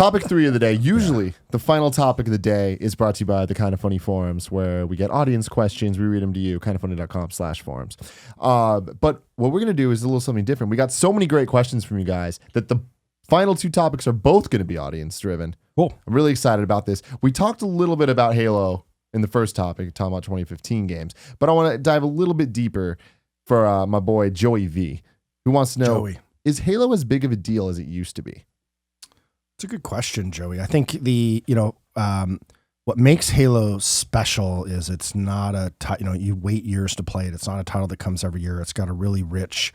Topic 3 of the day. Usually, the final topic of the day is brought to you by the Kind of Funny forums, where we get audience questions. We read them to you, kindoffunny.com/forums. But what we're going to do is a little something different. We got so many great questions from you guys that the final 2 topics are both going to be audience driven. Cool. I'm really excited about this. We talked a little bit about Halo in the first topic, talking about 2015 games, but I want to dive a little bit deeper for my boy Joey V, who wants to know, is Halo as big of a deal as it used to be? It's a good question, Joey. I think what makes Halo special is it's not a you wait years to play it. It's not a title that comes every year. It's got a really rich,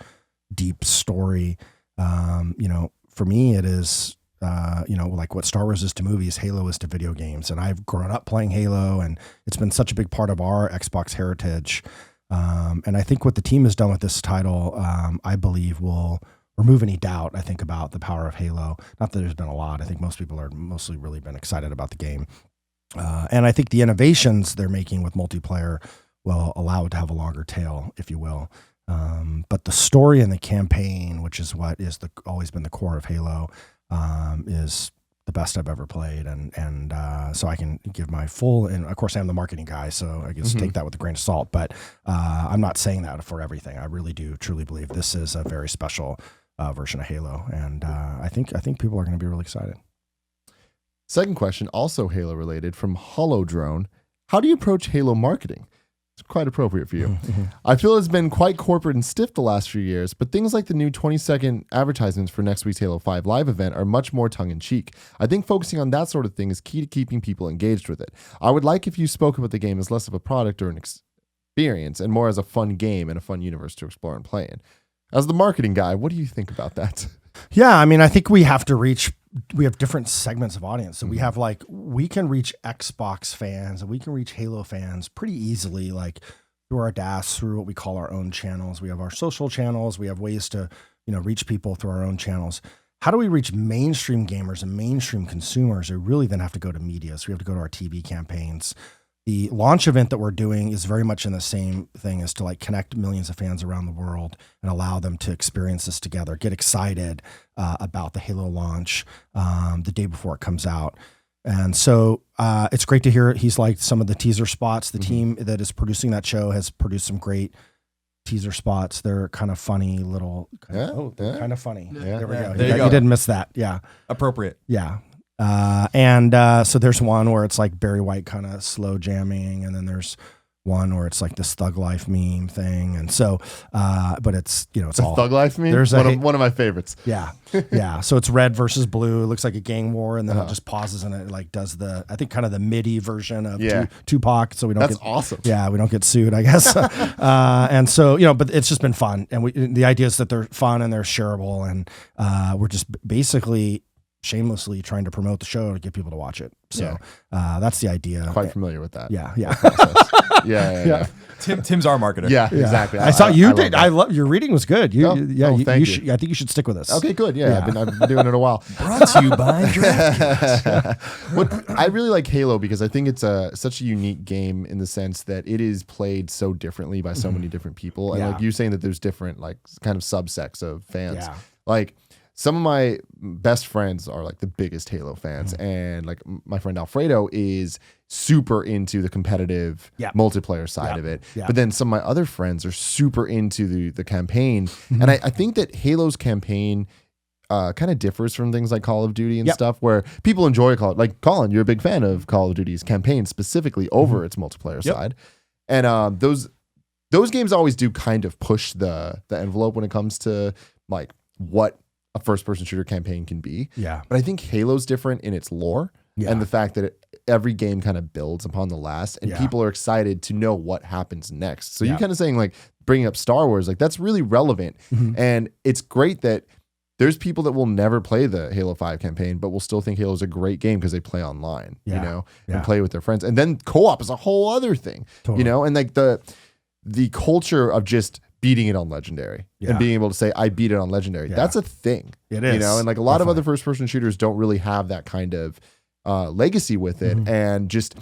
deep story. For me, it is, like what Star Wars is to movies, Halo is to video games. And I've grown up playing Halo, and it's been such a big part of our Xbox heritage. And I think what the team has done with this title, I believe will remove any doubt, I think, about the power of Halo. Not that there's been a lot. I think most people are mostly really been excited about the game. And I think the innovations they're making with multiplayer will allow it to have a longer tail, if you will. But the story and the campaign, which is what is always been the core of Halo, is the best I've ever played. And so I can give my full, and of course I'm the marketing guy, so I guess take that with a grain of salt, but I'm not saying that for everything. I really do truly believe this is a very special version of Halo. And I think people are going to be really excited. Second question, also Halo related, from Hollow Drone. How do you approach Halo marketing? It's quite appropriate for you. I feel it's been quite corporate and stiff the last few years, but things like the new 20-second advertisements for next week's Halo 5 live event are much more tongue-in-cheek. I think focusing on that sort of thing is key to keeping people engaged with it. I would like if you spoke about the game as less of a product or an experience and more as a fun game and a fun universe to explore and play in. As the marketing guy, what do you think about that? Yeah, I mean, I think we have different segments of audience. So we can reach Xbox fans and we can reach Halo fans pretty easily, like through our DAS, through what we call our own channels. We have our social channels. We have ways to, reach people through our own channels. How do we reach mainstream gamers and mainstream consumers who really then have to go to media? So we have to go to our TV campaigns. The launch event that we're doing is very much in the same thing, as to connect millions of fans around the world and allow them to experience this together, get excited about the Halo launch the day before it comes out. And so it's great to hear he's liked some of the teaser spots. The team that is producing that show has produced some great teaser spots. They're kind of funny little, kind of funny. Yeah. There we go. There you go. You didn't miss that. Yeah. Appropriate. Yeah. So there's one where it's like Barry White kind of slow jamming, and then there's one where it's like this Thug Life meme thing. And so, but it's, it's all Thug Life meme. There's one of my favorites. Yeah. Yeah. So it's red versus blue. It looks like a gang war, and then it just pauses and it does I think kind of the MIDI version of Tupac. So we don't awesome. Yeah. We don't get sued, I guess. And so, but it's just been fun. And the idea is that they're fun and they're shareable. And, we're just basically shamelessly trying to promote the show to get people to watch it. So that's the idea. Quite familiar with that. Yeah. Yeah. Yeah. Tim's our marketer. Yeah, exactly. I saw you did. I love your reading was good. Thank you. I think you should stick with us. Okay, good. Yeah. I've been doing it a while. Brought to you by I really like Halo because I think it's such a unique game in the sense that it is played so differently by so many different people. And like you saying that there's different kind of subsects of fans. Yeah. Like some of my best friends are like the biggest Halo fans, and like my friend Alfredo is super into the competitive multiplayer side of it. Yeah. But then some of my other friends are super into the campaign. And I think that Halo's campaign kind of differs from things like Call of Duty and stuff, where people enjoy like Colin, you're a big fan of Call of Duty's campaign specifically over its multiplayer side. And those games always do kind of push the envelope when it comes to like what a first-person shooter campaign can be. Yeah. But I think Halo's different in its lore and the fact that every game kind of builds upon the last, and people are excited to know what happens next. So you're kind of saying like bringing up Star Wars, like that's really relevant. And it's great that there's people that will never play the Halo 5 campaign, but will still think Halo's a great game because they play online, and play with their friends. And then co-op is a whole other thing, and like the culture of just beating it on Legendary and being able to say, I beat it on Legendary. That's a thing. It is. And like a lot of other first person shooters don't really have that kind of legacy with it. And just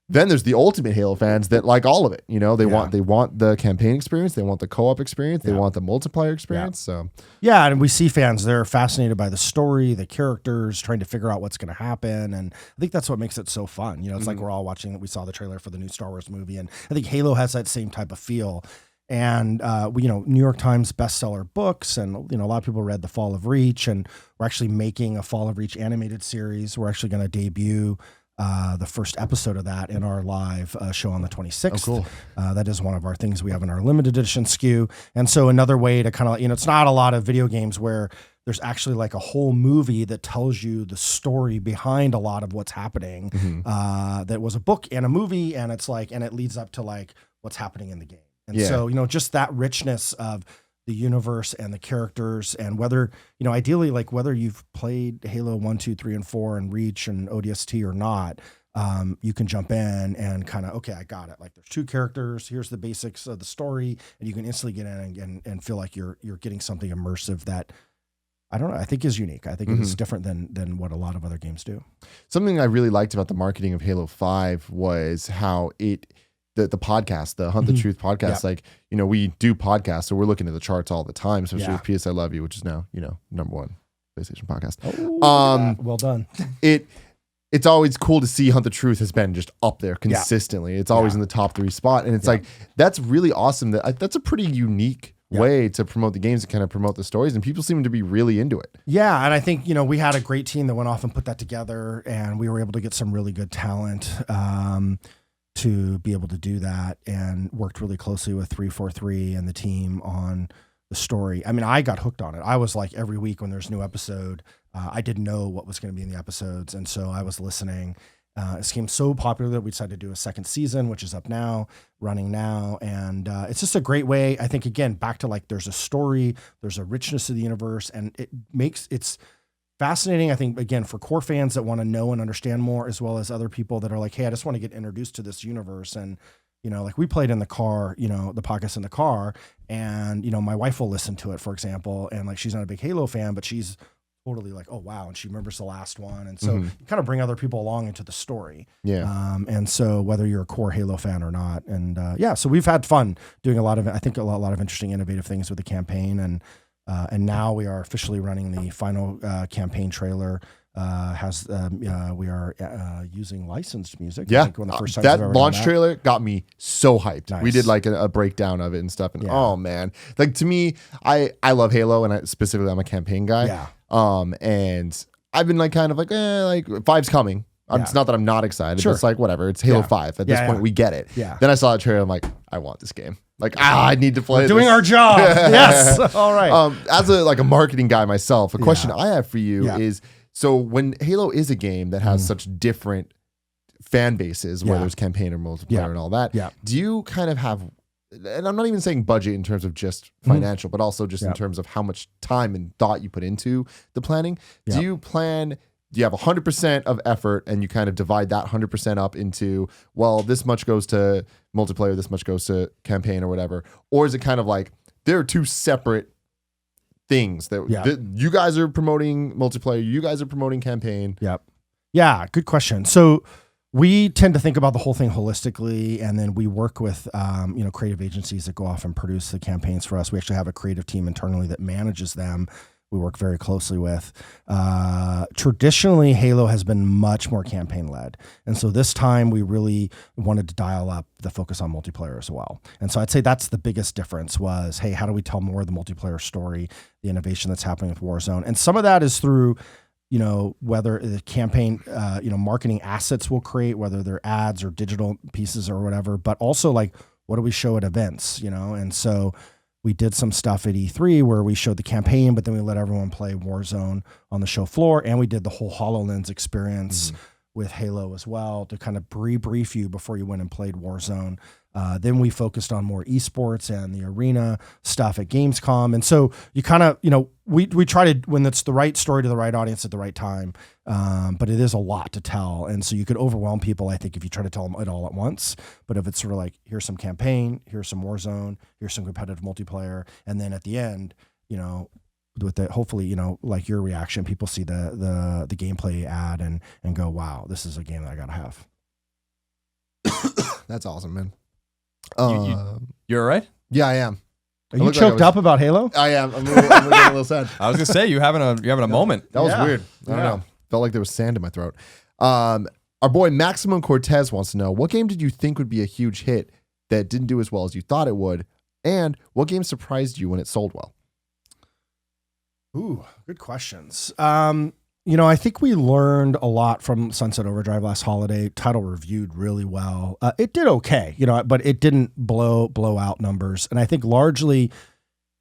Then there's the ultimate Halo fans that like all of it. You know, they want the campaign experience, they want the co-op experience, they want the multiplayer experience. So and we see fans, they're fascinated by the story, the characters, trying to figure out what's going to happen, and I think that's what makes it so fun. You know, it's like we're all watching. We saw the trailer for the new Star Wars movie, and I think Halo has that same type of feel. And New York Times bestseller books, and a lot of people read The Fall of Reach, and we're actually making a Fall of Reach animated series. We're actually going to debut the first episode of that in our live show on the 26th. Oh, cool. That is one of our things we have in our limited edition SKU. And so another way to kind of, it's not a lot of video games where there's actually like a whole movie that tells you the story behind a lot of what's happening. That was a book and a movie, and it's like, and it leads up to like what's happening in the game. And so, just that richness of the universe and the characters, and whether, ideally, like whether you've played Halo 1, 2, 3, and 4 and Reach and ODST or not, you can jump in and kind of, okay, I got it. Like there's 2 characters, here's the basics of the story, and you can instantly get in and feel like you're getting something immersive that, I don't know, I think is unique. I think it is different than what a lot of other games do. Something I really liked about the marketing of Halo 5 was how the podcast, the Hunt the Truth podcast, like, we do podcasts, so we're looking at the charts all the time, especially with PS I Love You, which is now, #1 PlayStation podcast. Well done. It's always cool to see Hunt the Truth has been just up there consistently. It's always in the top 3 spot. And it's like, that's really awesome. That's a pretty unique way to promote the games and kind of promote the stories. And people seem to be really into it. Yeah. And I think, we had a great team that went off and put that together, and we were able to get some really good talent, to be able to do that, and worked really closely with 343 and the team on the story. I mean, I got hooked on it. I was like, every week when there's a new episode, I didn't know what was going to be in the episodes. And so I was listening. It became so popular that we decided to do a second season, which is up now, running now. And it's just a great way. I think, again, back to like, there's a story, there's a richness of the universe, and it's fascinating, I think, again, for core fans that want to know and understand more, as well as other people that are like, hey, I just want to get introduced to this universe. And, like we played in the car, the podcast in the car, and, my wife will listen to it, for example, and like, she's not a big Halo fan, but she's totally like, oh, wow. And she remembers the last one. And so you kind of bring other people along into the story. Yeah. And so whether you're a core Halo fan or not, and so we've had fun doing a lot of interesting, innovative things with the campaign. And now we are officially running the final campaign trailer. We are using licensed music. Yeah, I think one of the first times that launch trailer got me so hyped. Nice. We did like a breakdown of it and stuff. And oh man, like to me, I love Halo, and specifically I'm a campaign guy. Yeah. And I've been like kind of like 5's coming. It's not that I'm not excited. Sure. It's like whatever. It's Halo 5. At this point, we get it. Yeah. Then I saw the trailer. I'm like, I want this game. Like, I need to play. We're doing our job. Yes. All right. As a marketing guy myself, a question I have for you is: so when Halo is a game that has such different fan bases, whether it's campaign or multiplayer and all that, do you kind of have? And I'm not even saying budget in terms of just financial, but also just in terms of how much time and thought you put into the planning. Do you have 100% of effort, and you kind of divide that 100% up into, well, this much goes to multiplayer, this much goes to campaign or whatever? Or is it kind of like there are 2 separate things that you guys are promoting multiplayer, you guys are promoting campaign? Yep. Yeah, good question. So we tend to think about the whole thing holistically, and then we work with creative agencies that go off and produce the campaigns for us. We actually have a creative team internally that manages them. We work very closely with. Traditionally, Halo has been much more campaign led. And so this time we really wanted to dial up the focus on multiplayer as well. And so I'd say that's the biggest difference was, hey, how do we tell more of the multiplayer story, the innovation that's happening with Warzone? And some of that is through, whether the campaign, marketing assets will create, whether they're ads or digital pieces or whatever, but also like, what do we show at events, And so we did some stuff at E3 where we showed the campaign, but then we let everyone play Warzone on the show floor. And we did the whole HoloLens experience with Halo as well to kind of brief you before you went and played Warzone. Then we focused on more esports and the arena stuff at Gamescom. And so you kind of, we try to, when it's the right story to the right audience at the right time, but it is a lot to tell. And so you could overwhelm people, I think, if you try to tell them it all at once. But if it's sort of like, here's some campaign, here's some Warzone, here's some competitive multiplayer. And then at the end, with the, hopefully, like your reaction, people see the gameplay ad and go, wow, this is a game that I got to have. That's awesome, man. You're all right? Yeah, I am. Are you choked up about Halo? I am. I'm getting a little sad. I was gonna say you're having a moment. That was weird. I don't know. Felt like there was sand in my throat. Our boy Maximum Cortez wants to know, what game did you think would be a huge hit that didn't do as well as you thought it would? And what game surprised you when it sold well? Ooh, good questions. I think we learned a lot from Sunset Overdrive last holiday. Title reviewed really well. It did okay, but it didn't blow out numbers. And I think largely,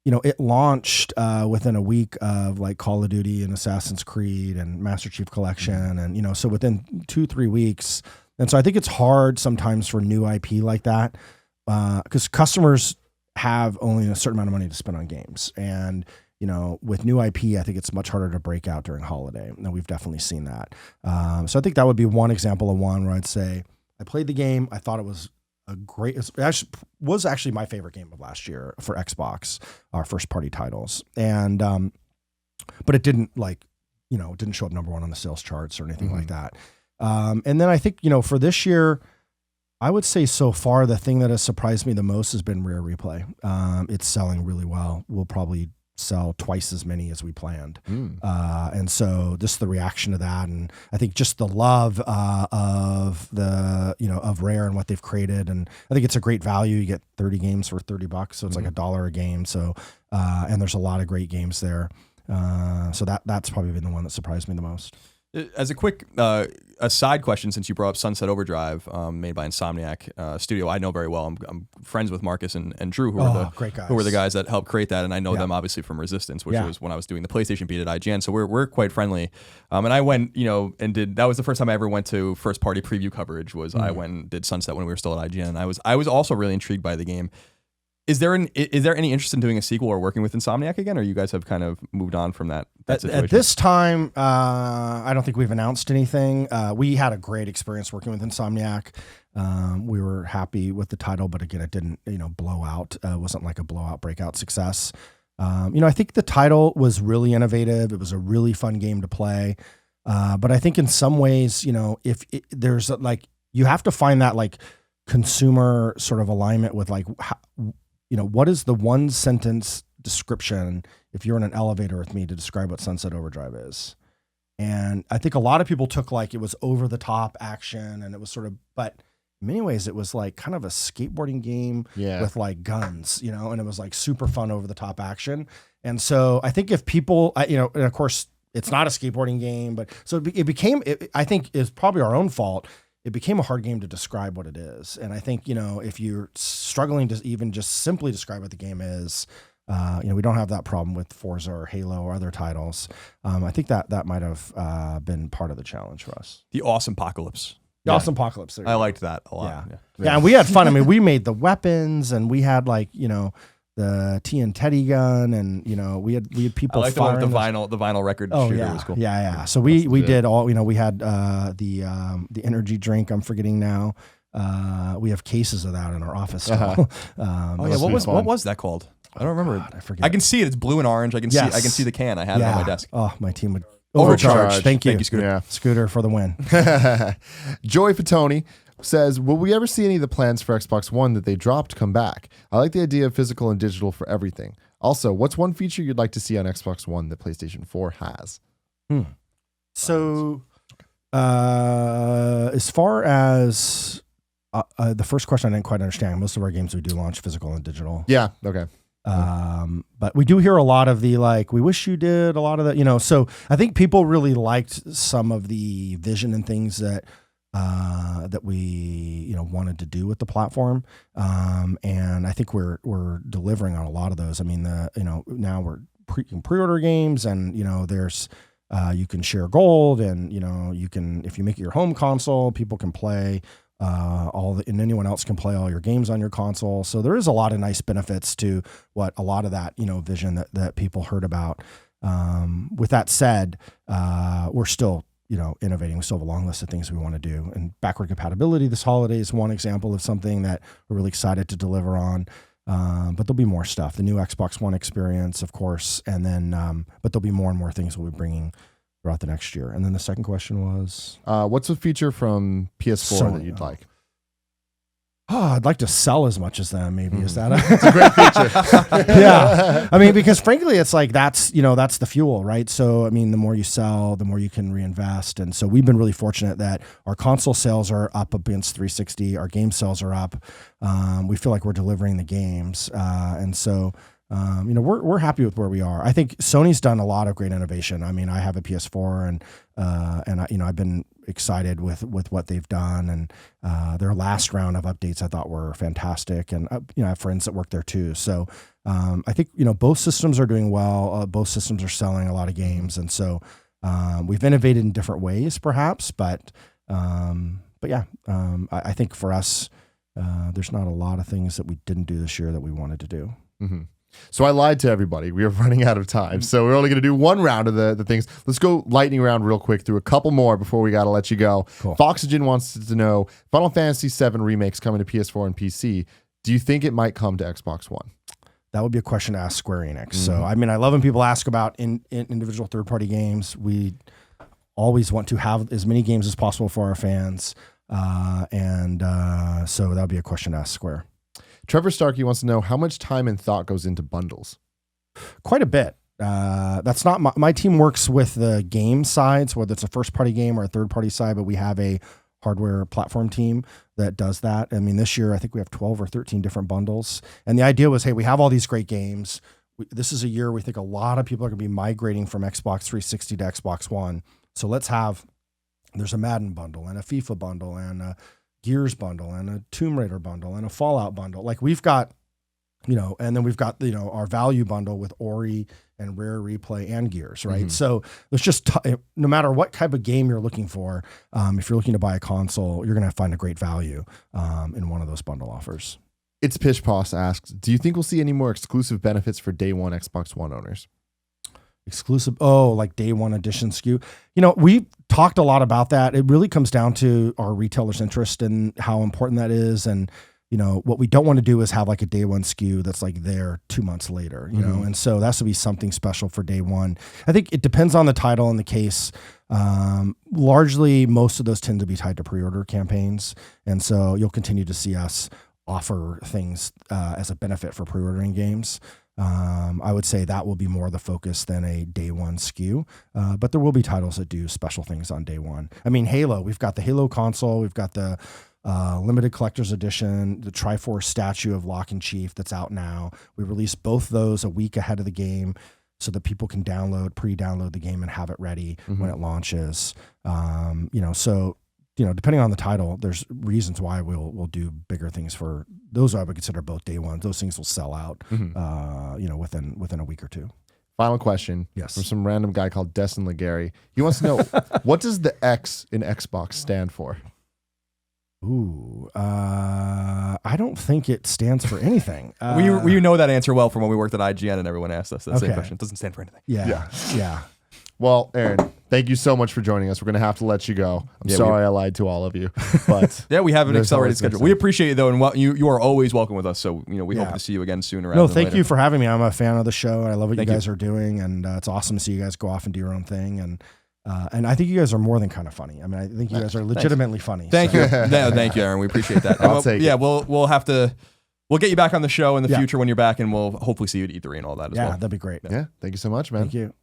it launched within a week of like Call of Duty and Assassin's Creed and Master Chief Collection. And, so within 2-3 weeks. And so I think it's hard sometimes for new IP like that because customers have only a certain amount of money to spend on games. And, with new IP, I think it's much harder to break out during holiday. And we've definitely seen that. So I think that would be one example of one where I'd say I played the game. I thought it was it was actually my favorite game of last year for Xbox, our first party titles. And, but it didn't it didn't show up number one on the sales charts or anything like that. And then I think, for this year, I would say so far, the thing that has surprised me the most has been Rare Replay. It's selling really well. We'll probably sell twice as many as we planned. And so just the reaction to that. And I think just the love of of Rare and what they've created. And I think it's a great value. You get 30 games for $30. So it's like $1 a game. So, and there's a lot of great games there. So that's probably been the one that surprised me the most. As a quick a side question, since you brought up Sunset Overdrive, made by Insomniac Studio, I know very well. I'm friends with Marcus and Drew, who were the guys that helped create that, and I know them obviously from Resistance, which was when I was doing the PlayStation beat at IGN. So we're quite friendly. And I went, and did. That was the first time I ever went to first party preview coverage. I went and did Sunset when we were still at IGN. And I was also really intrigued by the game. Is there any interest in doing a sequel or working with Insomniac again, or you guys have kind of moved on from that situation? At this time, I don't think we've announced anything. We had a great experience working with Insomniac. We were happy with the title, but again, it didn't, blow out. It wasn't like a blowout breakout success. I think the title was really innovative. It was a really fun game to play. But I think in some ways, if there's you have to find that consumer sort of alignment with what is the one sentence description if you're in an elevator with me to describe what Sunset Overdrive is? And I think a lot of people took it was over the top action and it was but in many ways it was kind of a skateboarding game with guns, and it was super fun over the top action. And so I think if people, and of course it's not a skateboarding game, but so it became, I think is probably our own fault. It became a hard game to describe what it is. And I think, if you're struggling to even just simply describe what the game is, we don't have that problem with Forza or Halo or other titles. I think that might have been part of the challenge for us. The Awesome Apocalypse. Awesome Apocalypse. I liked that a lot. Yeah, and we had fun. I mean, we made the weapons and we had the TNT gun, and we had people. I like firing the vinyl record shooter was cool. Yeah. So we did all. We had the energy drink. I'm forgetting now. We have cases of that in our office. Still. What was that called? I don't remember. God, I forget. I can see it. It's blue and orange. I can see the can. I had it on my desk. Oh, my team would overcharge. Thank you, Scooter. Yeah. Scooter, for the win. Joey Fatoni says, will we ever see any of the plans for Xbox One that they dropped come back? I like the idea of physical and digital for everything. Also, what's one feature you'd like to see on Xbox One that PlayStation 4 has? So, as far as the first question, I didn't quite understand. Most of our games we do launch physical and digital. Yeah, okay. But we do hear a lot of the we wish you did a lot of that, so I think people really liked some of the vision and things that we wanted to do with the platform, and I think we're delivering on a lot of those. I mean, now you can pre-order games, and there's you can share gold, and you can, if you make it your home console, people can play and anyone else can play all your games on your console. So there is a lot of nice benefits to what a lot of that vision that people heard about. With that said, we're still innovating. We still have a long list of things we want to do. And backward compatibility this holiday is one example of something that we're really excited to deliver on. But there'll be more stuff. The new Xbox One experience, of course, and then but there'll be more and more things we'll be bringing throughout the next year. And then the second question was, what's a feature from PS4 that you'd like? I'd like to sell as much as them. Maybe is that it's a great feature? Yeah, I mean, because frankly, it's like that's the fuel, right? So I mean, the more you sell, the more you can reinvest, and so we've been really fortunate that our console sales are up against 360. Our game sales are up. We feel like we're delivering the games, and so. We're happy with where we are. I think Sony's done a lot of great innovation. I mean, I have a PS4 and I've been excited with what they've done, and their last round of updates I thought were fantastic. And I have friends that work there too. So I think both systems are doing well. Both systems are selling a lot of games, and so we've innovated in different ways, perhaps. But yeah, I think for us, there's not a lot of things that we didn't do this year that we wanted to do. Mm-hmm. So I lied to everybody. We are running out of time. So we're only going to do one round of the things. Let's go lightning round real quick through a couple more before we got to let you go. Cool. Foxygen wants to know, Final Fantasy VII Remake's coming to PS4 and PC. Do you think it might come to Xbox One? That would be a question to ask Square Enix. Mm-hmm. So, I mean, I love when people ask about in individual third-party games. We always want to have as many games as possible for our fans. So that would be a question to ask Square. Trevor Starkey wants to know how much time and thought goes into bundles. Quite a bit. That's not my team works with the game sides, whether it's a first party game or a third party side, but we have a hardware platform team that does that. I mean, this year, I think we have 12 or 13 different bundles. And the idea was, hey, we have all these great games. This is a year we think a lot of people are going to be migrating from Xbox 360 to Xbox One. So there's a Madden bundle and a FIFA bundle and a Gears bundle and a Tomb Raider bundle and a Fallout bundle. Like we've got, and then we've got, our value bundle with Ori and Rare Replay and Gears, right? Mm-hmm. So there's just, no matter what type of game you're looking for, if you're looking to buy a console, you're going to find a great value in one of those bundle offers. It's Pish Poss asks, do you think we'll see any more exclusive benefits for day one Xbox One owners? Exclusive, like day one edition SKU. We talked a lot about that. It really comes down to our retailers' interest and how important that is. And, what we don't want to do is have like a day one SKU that's like there 2 months later, know? And so that has to be something special for day one. I think it depends on the title and the case. Largely, most of those tend to be tied to pre-order campaigns. And so you'll continue to see us offer things as a benefit for pre-ordering games. I would say that will be more the focus than a day one SKU, but there will be titles that do special things on day one. I mean, Halo, we've got the Halo console, we've got the limited collector's edition, the Triforce statue of Locke and Chief that's out now. We released both those a week ahead of the game so that people can pre-download the game and have it ready when it launches. Depending on the title, there's reasons why we'll do bigger things for those. I would consider both day ones. Those things will sell out, within a week or two. Final question. Yes. From some random guy called Destin Legary. He wants to know, what does the X in Xbox stand for? Ooh, I don't think it stands for anything. We know that answer well from when we worked at IGN and everyone asked us that same question. It doesn't stand for anything. Yeah. Well, Aaron, thank you so much for joining us. We're going to have to let you go. I'm sorry I lied to all of you, but yeah, we have an accelerated schedule. We appreciate it though, and you are always welcome with us. So we hope to see you again sooner. No, thank you for having me. I'm a fan of the show. I love what you guys are doing, and it's awesome to see you guys go off and do your own thing. And I think you guys are more than kind of funny. I mean, I think you guys are legitimately funny. Thank you, thank you, Aaron. We appreciate that. I'll take it. We'll get you back on the show in the future when you're back, and we'll hopefully see you at E3 and all that as well. Yeah, that'd be great. Yeah, thank you so much, man. Thank you.